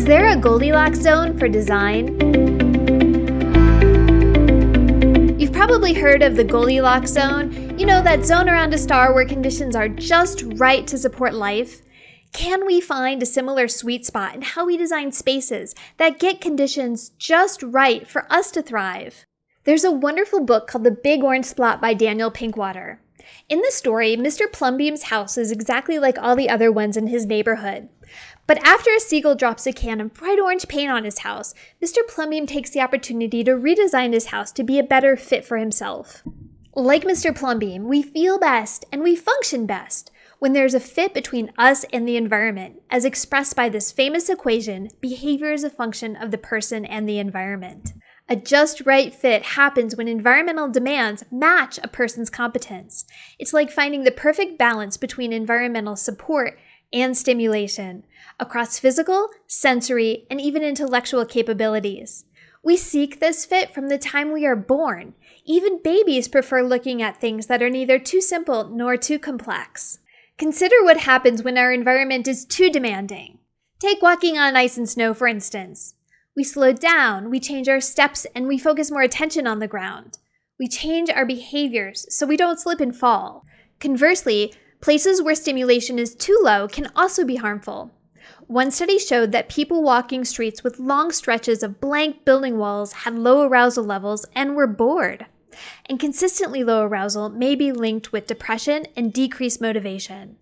there a Goldilocks zone for design? You've probably heard of the Goldilocks Zone. You know, that zone around a star where conditions are just right to support life. Can we find a similar sweet spot in how we design spaces that get conditions just right for us to thrive? There's a wonderful book called The Big Orange Spot by Daniel Pinkwater. In the story, Mr. Plumbeam's house is exactly like all the other ones in his neighborhood. But after a seagull drops a can of bright orange paint on his house, Mr. Plumbeam takes the opportunity to redesign his house to be a better fit for himself. Like Mr. Plumbeam, we feel best and we function best when there's a fit between us and the environment, as expressed by this famous equation, behavior is a function of the person and the environment. A just right fit happens when environmental demands match a person's competence. It's like finding the perfect balance between environmental support and stimulation across physical, sensory, and even intellectual capabilities. We seek this fit from the time we are born. Even babies prefer looking at things that are neither too simple nor too complex. Consider what happens when our environment is too demanding. Take walking on ice and snow, for instance. We slow down, we change our steps, and we focus more attention on the ground. We change our behaviors so we don't slip and fall. Conversely, places where stimulation is too low can also be harmful. One study showed that people walking streets with long stretches of blank building walls had low arousal levels and were bored. And consistently low arousal may be linked with depression and decreased motivation.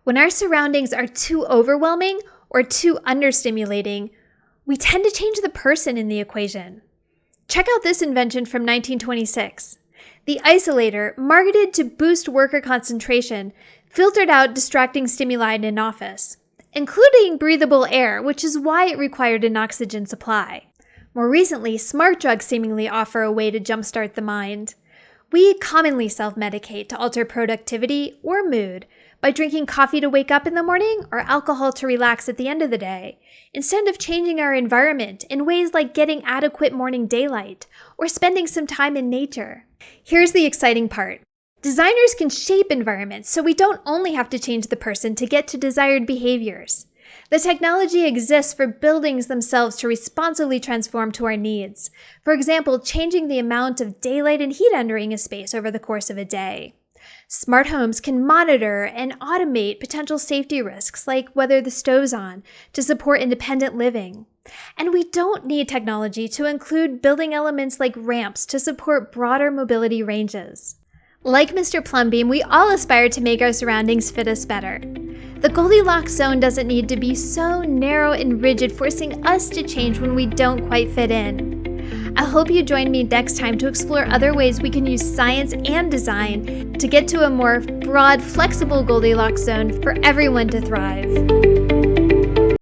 When our surroundings are too overwhelming or too understimulating, we tend to change the person in the equation. Check out this invention from 1926. The isolator, marketed to boost worker concentration, filtered out distracting stimuli in an office, including breathable air, which is why it required an oxygen supply. More recently, smart drugs seemingly offer a way to jumpstart the mind. We commonly self-medicate to alter productivity or mood by drinking coffee to wake up in the morning or alcohol to relax at the end of the day, instead of changing our environment in ways like getting adequate morning daylight or spending some time in nature. Here's the exciting part. Designers can shape environments so we don't only have to change the person to get to desired behaviors. The technology exists for buildings themselves to responsively transform to our needs. For example, changing the amount of daylight and heat entering a space over the course of a day. Smart homes can monitor and automate potential safety risks like whether the stove's on to support independent living. And we don't need technology to include building elements like ramps to support broader mobility ranges. Like Mr. Plumbeam, we all aspire to make our surroundings fit us better. The Goldilocks zone doesn't need to be so narrow and rigid, forcing us to change when we don't quite fit in. I hope you join me next time to explore other ways we can use science and design to get to a more broad, flexible Goldilocks zone for everyone to thrive.